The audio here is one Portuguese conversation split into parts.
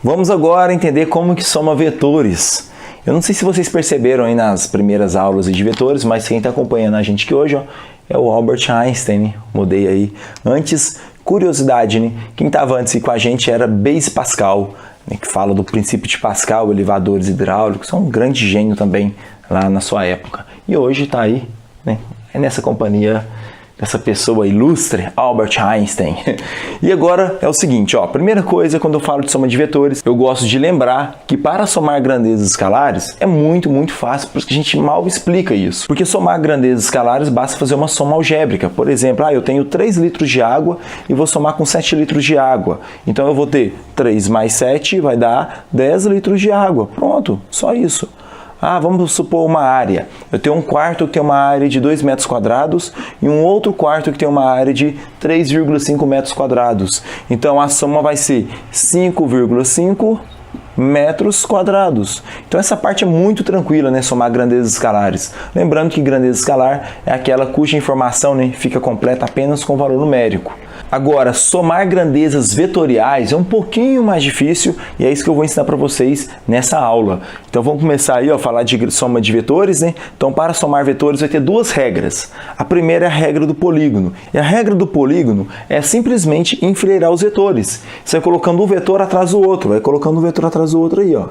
Vamos agora entender como que soma vetores. Eu não sei se vocês perceberam aí nas primeiras aulas de vetores, mas quem está acompanhando a gente aqui hoje, ó, é o Albert Einstein, né? Mudei aí. Antes, curiosidade, né? Quem estava antes com a gente era Blaise Pascal, né? Que fala do princípio de Pascal, elevadores hidráulicos, é um grande gênio também lá na sua época. E hoje está aí, né? É nessa companhia dessa pessoa ilustre, Albert Einstein. E agora é o seguinte, ó, primeira coisa, quando eu falo de soma de vetores, eu gosto de lembrar que para somar grandezas escalares é muito fácil, porque a gente mal explica isso. Porque somar grandezas escalares basta fazer uma soma algébrica. Por exemplo, eu tenho 3 litros de água e vou somar com 7 litros de água. Então eu vou ter 3 mais 7 vai dar 10 litros de água. Pronto, só isso. Vamos supor uma área. Eu tenho um quarto que tem uma área de 2 metros quadrados e um outro quarto que tem uma área de 3,5 metros quadrados. Então a soma vai ser 5,5 metros quadrados. Então essa parte é muito tranquila, né? Somar grandezas escalares. Lembrando que grandeza escalar é aquela cuja informação, né, fica completa apenas com valor numérico. Agora, somar grandezas vetoriais é um pouquinho mais difícil e é isso que eu vou ensinar para vocês nessa aula. Então vamos começar aí, ó, a falar de soma de vetores, né? Então para somar vetores vai ter 2 regras. A primeira é a regra do polígono. E a regra do polígono é simplesmente enfileirar os vetores. Você vai colocando um vetor atrás do outro, vai colocando um vetor atrás do outro aí, ó.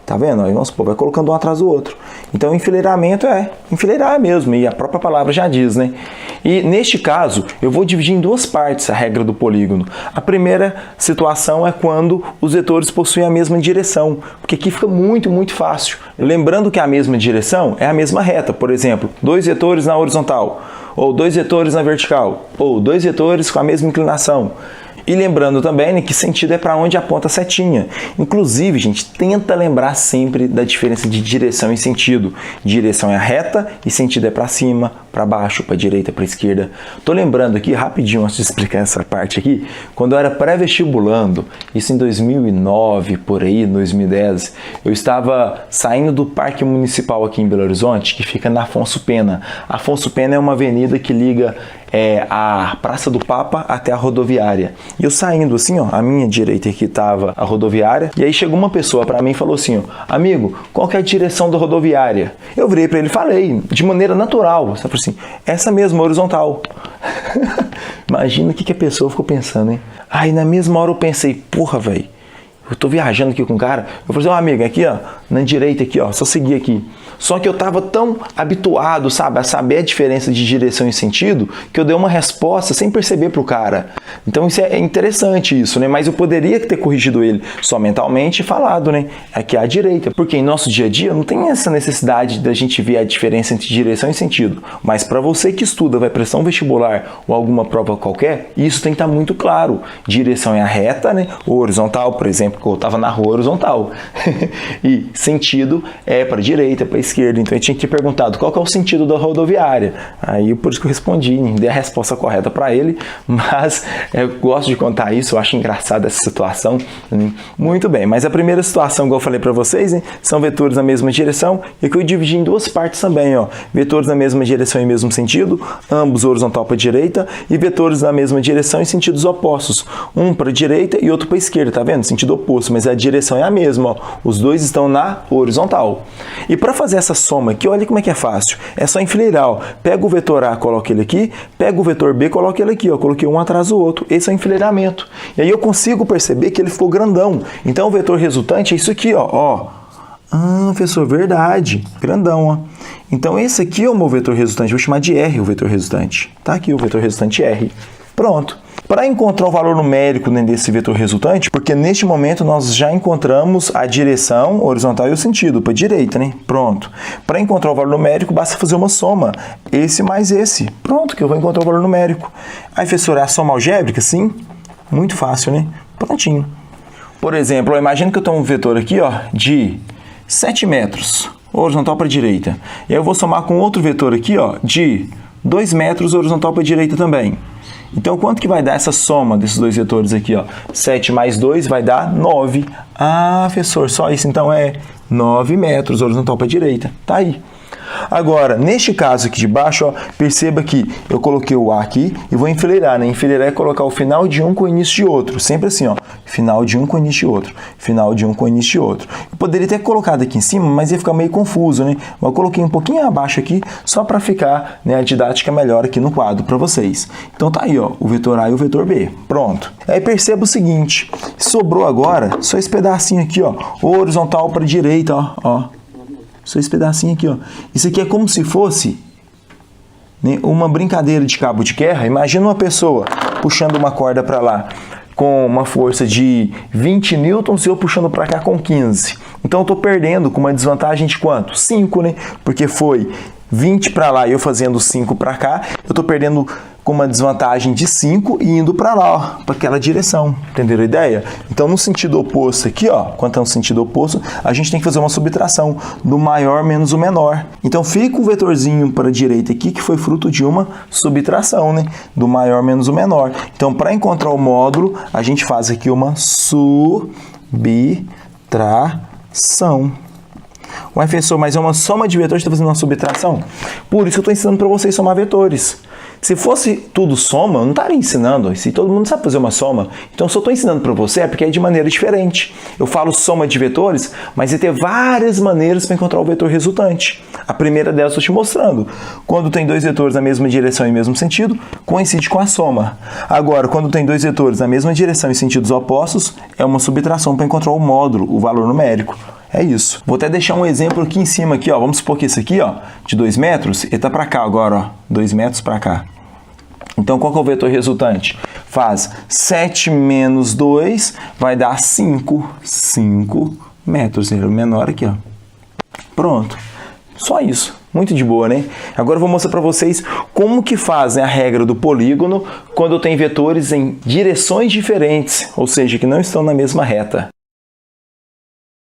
Tá vendo? Aí vamos supor, vai colocando um atrás do outro. Então, enfileiramento é enfileirar mesmo, e a própria palavra já diz, né? E neste caso, eu vou dividir em 2 partes a regra do polígono. A primeira situação é quando os vetores possuem a mesma direção, porque aqui fica muito fácil. Lembrando que a mesma direção é a mesma reta. Por exemplo, 2 vetores na horizontal, ou 2 vetores na vertical, ou 2 vetores com a mesma inclinação. E lembrando também, né, que sentido é para onde aponta a setinha. Inclusive, gente, tenta lembrar sempre da diferença de direção e sentido. Direção é a reta e sentido é para cima, para baixo, para direita, para esquerda. Tô lembrando aqui, rapidinho, antes de explicar essa parte aqui, quando eu era pré-vestibulando, isso em 2009, por aí, 2010, eu estava saindo do Parque Municipal aqui em Belo Horizonte, que fica na Afonso Pena. Afonso Pena é uma avenida que liga a Praça do Papa até a rodoviária. E eu saindo assim, ó, à minha direita aqui estava a rodoviária, e aí chegou uma pessoa para mim e falou assim, ó, amigo, qual que é a direção da rodoviária? Eu virei para ele e falei, de maneira natural, você falou assim, essa mesma, horizontal. Imagina o que a pessoa ficou pensando, hein? Aí na mesma hora eu pensei, porra, velho, eu tô viajando aqui com o cara, eu falei assim, amigo, aqui, ó, na direita aqui, ó, só seguir aqui. Só que eu tava tão habituado, sabe, a saber a diferença de direção e sentido, que eu dei uma resposta sem perceber pro cara. Então isso é interessante isso, né? Mas eu poderia ter corrigido ele só mentalmente e falado, né? Aqui é a direita. Porque em nosso dia a dia não tem essa necessidade da gente ver a diferença entre direção e sentido. Mas para você que estuda, vai prestar um vestibular ou alguma prova qualquer, isso tem que estar muito claro. Direção é a reta, né? O horizontal, por exemplo, que eu tava na rua horizontal. E sentido é para direita, para esquerda. Então eu tinha que ter perguntado qual que é o sentido da rodoviária. Aí por isso que eu respondi, né? Dei a resposta correta para ele, mas eu gosto de contar isso, eu acho engraçada essa situação. Né? Muito bem, mas a primeira situação, igual eu falei para vocês, né? São vetores na mesma direção e que eu dividi em 2 partes também, ó. Vetores na mesma direção e mesmo sentido, ambos horizontal para a direita, e vetores na mesma direção em sentidos opostos, um para a direita e outro para a esquerda, tá vendo? Sentido oposto, mas a direção é a mesma, ó. Os dois estão na horizontal. E para fazer essa soma aqui, olha como é que é fácil. É só enfileirar, ó. Pega o vetor A, coloca ele aqui, pega o vetor B, coloca ele aqui, ó. Coloquei um atrás do outro. Esse é o enfileiramento. E aí eu consigo perceber que ele ficou grandão. Então o vetor resultante é isso aqui, ó. Professor, verdade. Grandão, ó. Então esse aqui é o meu vetor resultante. Vou chamar de R o vetor resultante. Tá aqui o vetor resultante R. Pronto. Para encontrar o valor numérico desse vetor resultante, porque neste momento nós já encontramos a direção horizontal e o sentido, para a direita, né? Pronto. Para encontrar o valor numérico, basta fazer uma soma. Esse mais esse. Pronto, que eu vou encontrar o valor numérico. Aí, professor, é a soma algébrica? Sim. Muito fácil, né? Prontinho. Por exemplo, imagina que eu tenho um vetor aqui, ó, de 7 metros, horizontal para a direita. E aí eu vou somar com outro vetor aqui, ó, de 2 metros, horizontal para a direita também. Então, quanto que vai dar essa soma desses 2 vetores aqui, ó? 7 mais 2 vai dar 9. Professor, só isso então é 9 metros, horizontal para a direita. Tá aí. Agora, neste caso aqui de baixo, ó, perceba que eu coloquei o A aqui e vou enfileirar, né? Enfileirar é colocar o final de um com o início de outro. Sempre assim, ó. Final de um com o início de outro. Final de um com o início de outro. Eu poderia ter colocado aqui em cima, mas ia ficar meio confuso, né? Mas eu coloquei um pouquinho abaixo aqui, só para ficar, né, a didática melhor aqui no quadro para vocês. Então tá aí, ó, o vetor A e o vetor B. Pronto. Aí perceba o seguinte, sobrou agora só esse pedacinho aqui, ó, horizontal para a direita, ó. Só esse pedacinho aqui, ó. Isso aqui é como se fosse, né, uma brincadeira de cabo de guerra. Imagina uma pessoa puxando uma corda para lá com uma força de 20 newtons e eu puxando para cá com 15. Então eu estou perdendo com uma desvantagem de quanto? 5, né? Porque foi 20 para lá e eu fazendo 5 para cá, eu estou perdendo com uma desvantagem de 5 e indo para lá, ó, para aquela direção. Entenderam a ideia? Então, no sentido oposto aqui, ó, quando é no sentido oposto, a gente tem que fazer uma subtração do maior menos o menor. Então, fica o vetorzinho para a direita aqui, que foi fruto de uma subtração, né? Do maior menos o menor. Então, para encontrar o módulo, a gente faz aqui uma subtração. Ué, professor, mas é uma soma de vetores, está fazendo uma subtração? Por isso que eu estou ensinando para vocês somar vetores. Se fosse tudo soma, eu não estaria ensinando. Se todo mundo sabe fazer uma soma. Então, se eu estou ensinando para você, é porque é de maneira diferente. Eu falo soma de vetores, mas vai ter várias maneiras para encontrar o vetor resultante. A primeira delas eu estou te mostrando. Quando tem dois vetores na mesma direção e mesmo sentido, coincide com a soma. Agora, quando tem dois vetores na mesma direção e sentidos opostos, é uma subtração para encontrar o módulo, o valor numérico. É isso. Vou até deixar um exemplo aqui em cima, aqui, ó. Vamos supor que esse aqui, ó, de 2 metros, ele está para cá agora, ó. 2 metros para cá. Então, qual que é o vetor resultante? Faz 7 menos 2, vai dar 5 metros. Ele é o menor aqui, ó. Pronto. Só isso. Muito de boa, né? Agora eu vou mostrar para vocês como que fazem a regra do polígono quando tem vetores em direções diferentes, ou seja, que não estão na mesma reta.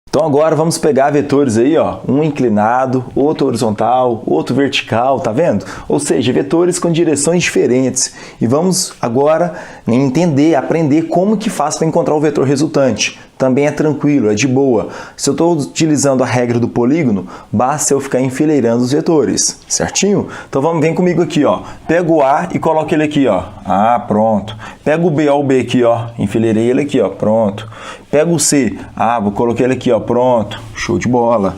Então agora vamos pegar vetores aí, ó, um inclinado, outro horizontal, outro vertical, tá vendo? Ou seja, vetores com direções diferentes. E vamos agora entender, aprender como que faz para encontrar o vetor resultante. Também é tranquilo, é de boa. Se eu estou utilizando a regra do polígono, basta eu ficar enfileirando os vetores, certinho? Então vem comigo aqui, ó. Pega o A e coloca ele aqui, ó. Ah, pronto. Pega o B, ó, o B aqui, ó. Enfileirei ele aqui, ó. Pronto. Pega o C. Ah, vou colocar ele aqui, ó. Pronto. Show de bola.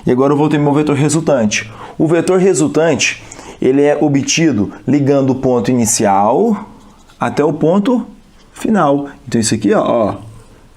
E agora eu vou ter meu vetor resultante. O vetor resultante, ele é obtido ligando o ponto inicial até o ponto final. Então isso aqui, ó,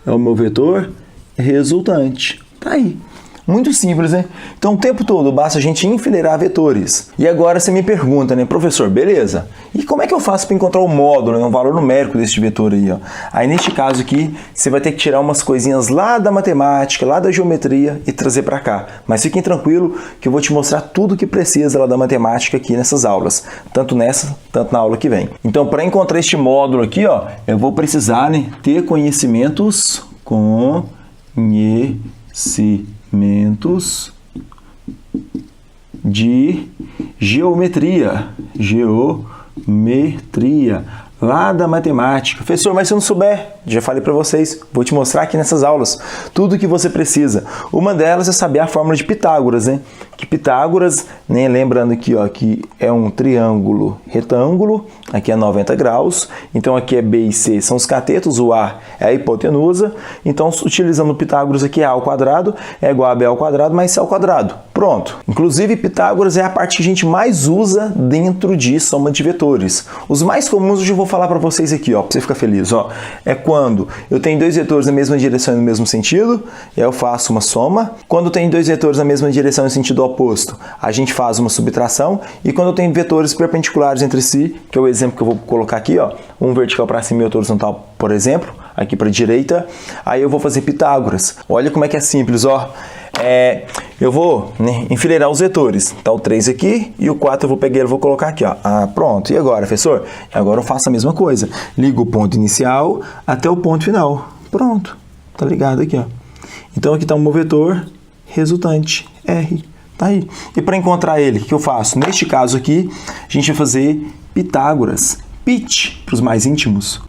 é o meu vetor resultante. Tá aí. Muito simples, né? Então, o tempo todo basta a gente enfileirar vetores. E agora você me pergunta, né? Professor, beleza. E como é que eu faço para encontrar o módulo, né? O valor numérico desse vetor aí, ó? Aí, neste caso aqui, você vai ter que tirar umas coisinhas lá da matemática, lá da geometria e trazer para cá. Mas fiquem tranquilo que eu vou te mostrar tudo que precisa lá da matemática aqui nessas aulas. Tanto nessa, tanto na aula que vem. Então, para encontrar este módulo aqui, ó, eu vou precisar, né, ter conhecimentos de geometria, lá da matemática. Professor, mas se eu não souber, já falei para vocês, vou te mostrar aqui nessas aulas tudo que você precisa. Uma delas é saber a fórmula de Pitágoras, né? Que Pitágoras, né, lembrando aqui, ó, que é um triângulo retângulo, aqui é 90 graus, então aqui é B e C são os catetos, o A é a hipotenusa, então utilizando o Pitágoras aqui, A ao quadrado é igual a B ao quadrado mais C ao quadrado. Pronto. Inclusive, Pitágoras é a parte que a gente mais usa dentro de soma de vetores. Os mais comuns hoje eu vou falar para vocês aqui, ó, para você ficar feliz, ó. É quando eu tenho dois vetores na mesma direção e no mesmo sentido, eu faço uma soma. Quando tem dois vetores na mesma direção e sentido oposto, a gente faz uma subtração. E quando eu tenho vetores perpendiculares entre si, que é o exemplo que eu vou colocar aqui, ó, um vertical para cima e outro horizontal, por exemplo, aqui para a direita, aí eu vou fazer Pitágoras. Olha como é que é simples, ó. Eu vou, né, enfileirar os vetores. Tá o 3 aqui e o 4 eu vou pegar e vou colocar aqui, ó. Ah, pronto. E agora, professor? Agora eu faço a mesma coisa. Ligo o ponto inicial até o ponto final. Pronto. Tá ligado aqui, ó. Então aqui tá o meu vetor resultante, R. Tá aí. E para encontrar ele, o que eu faço? Neste caso aqui, a gente vai fazer Pitágoras. Pit, para os mais íntimos.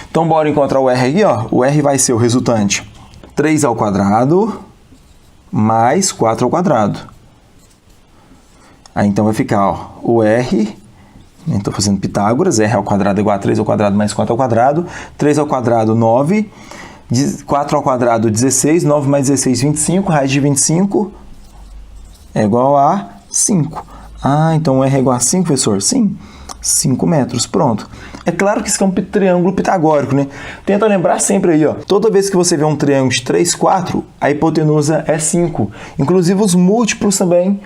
Então bora encontrar o R aqui, ó. O R vai ser o resultante 3 ao quadrado mais 4 ao quadrado. Aí então vai ficar, ó, o R, estou fazendo Pitágoras, R ao quadrado é igual a 3 ao quadrado mais 4 ao quadrado, 3 ao quadrado 9, 4 ao quadrado 16, 9 mais 16, 25, raiz de 25 é igual a 5. Ah, então R é igual a 5, professor? Sim, 5 metros, pronto. É claro que isso é um triângulo pitagórico, né? Tenta lembrar sempre aí, ó. Toda vez que você vê um triângulo de 3, 4, a hipotenusa é 5. Inclusive os múltiplos também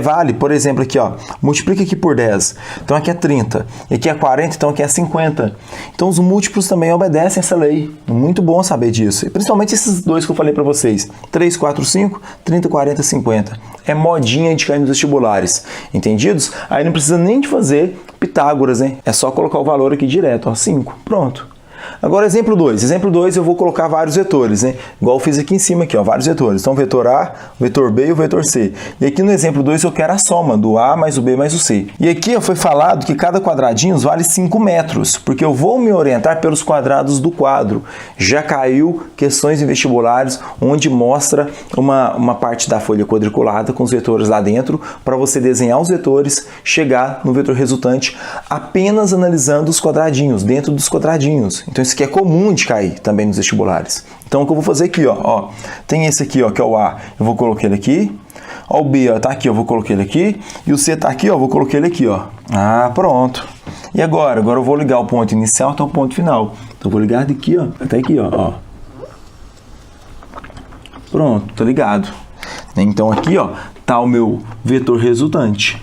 vale. Por exemplo, aqui, ó. Multiplica aqui por 10. Então aqui é 30. E aqui é 40, então aqui é 50. Então os múltiplos também obedecem essa lei. Muito bom saber disso. E principalmente esses dois que eu falei para vocês. 3, 4, 5, 30, 40, 50. É modinha de cair nos vestibulares. Entendidos? Aí não precisa nem de fazer Pitágoras, né? É só colocar o valor aqui direto, ó, 5. Pronto. Agora, exemplo 2. Exemplo 2, eu vou colocar vários vetores, né? Igual eu fiz aqui em cima, aqui, ó, vários vetores. Então, o vetor A, o vetor B e o vetor C. E aqui no exemplo 2, eu quero a soma do A mais o B mais o C. E aqui ó, foi falado que cada quadradinho vale 5 metros, porque eu vou me orientar pelos quadrados do quadro. Já caiu questões em vestibulares onde mostra uma parte da folha quadriculada com os vetores lá dentro, para você desenhar os vetores, chegar no vetor resultante apenas analisando os quadradinhos, dentro dos quadradinhos. Então isso aqui é comum de cair também nos vestibulares. Então o que eu vou fazer aqui, ó, tem esse aqui, ó, que é o A, eu vou colocar ele aqui. Ó, o B, ó, tá aqui, eu vou colocar ele aqui. E o C tá aqui, ó, eu vou colocar ele aqui, ó. Ah, pronto. E agora? Agora eu vou ligar o ponto inicial até o ponto final. Então eu vou ligar daqui, ó, até aqui, ó. Pronto, tá ligado. Então aqui, ó, tá o meu vetor resultante.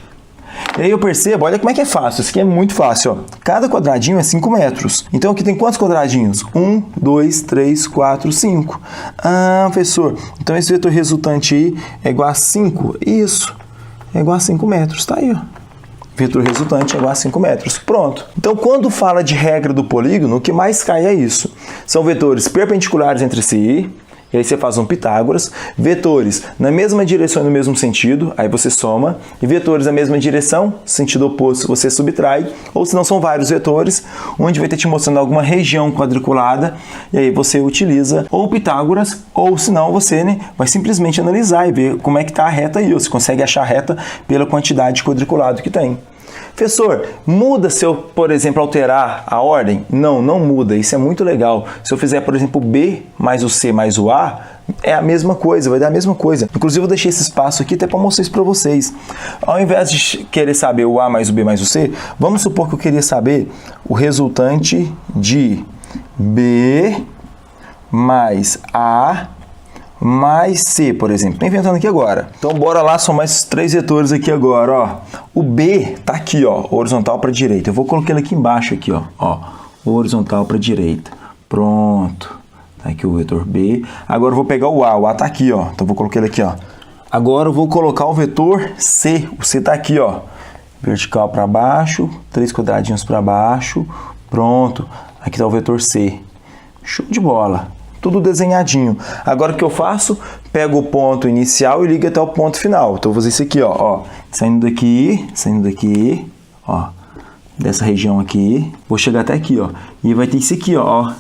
E aí eu percebo, olha como é que é fácil, isso aqui é muito fácil, ó. Cada quadradinho é 5 metros. Então aqui tem quantos quadradinhos? 1, 2, 3, 4, 5. Ah, professor, então esse vetor resultante aí é igual a 5? Isso, é igual a 5 metros, tá aí, ó. Vetor resultante é igual a 5 metros. Pronto. Então, quando fala de regra do polígono, o que mais cai é isso. São vetores perpendiculares entre si. E aí você faz um Pitágoras, vetores na mesma direção e no mesmo sentido, aí você soma, e vetores na mesma direção, sentido oposto, você subtrai, ou se não são vários vetores, onde vai ter te mostrando alguma região quadriculada, e aí você utiliza ou Pitágoras, ou se não você, né, vai simplesmente analisar e ver como é que está a reta aí, ou você consegue achar a reta pela quantidade de quadriculado que tem. Professor, muda se eu, por exemplo, alterar a ordem? Não, não muda. Isso é muito legal. Se eu fizer, por exemplo, B mais o C mais o A, é a mesma coisa, vai dar a mesma coisa. Inclusive, eu deixei esse espaço aqui até para mostrar isso para vocês. Ao invés de querer saber o A mais o B mais o C, vamos supor que eu queria saber o resultante de B mais A mais C, por exemplo. Estou inventando aqui agora. Então, bora lá somar esses 3 vetores aqui agora, ó. O B tá aqui, ó, horizontal para a direita. Eu vou colocar ele aqui embaixo, aqui, ó, horizontal para a direita. Pronto. Tá aqui o vetor B. Agora eu vou pegar o A tá aqui, ó. Então, eu vou colocar ele aqui, ó. Agora eu vou colocar o vetor C. O C tá aqui, ó. Vertical para baixo, 3 quadradinhos para baixo. Pronto. Aqui tá o vetor C. Show de bola. Tudo desenhadinho. Agora o que eu faço? Pego o ponto inicial e ligo até o ponto final. Então eu vou fazer isso aqui, ó. Saindo daqui, ó. Dessa região aqui. Vou chegar até aqui, ó. E vai ter isso aqui, ó.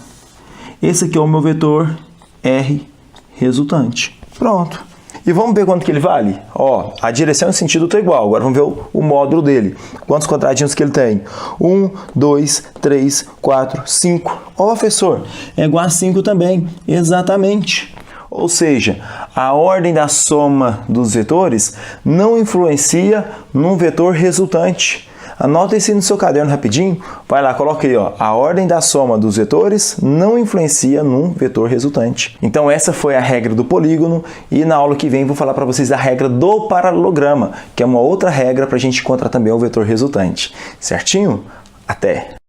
Esse aqui é o meu vetor R resultante. Pronto. E vamos ver quanto que ele vale? Ó, a direção e o sentido estão igual. Agora vamos ver o módulo dele. Quantos quadradinhos que ele tem? 1, 2, 3, 4, 5. Ó, professor, é igual a 5 também. Exatamente. Ou seja, a ordem da soma dos vetores não influencia num vetor resultante. Anota isso no seu caderno rapidinho. Vai lá, coloca aí, ó. A ordem da soma dos vetores não influencia num vetor resultante. Então essa foi a regra do polígono e na aula que vem vou falar para vocês da regra do paralelograma, que é uma outra regra para a gente encontrar também o vetor resultante. Certinho? Até!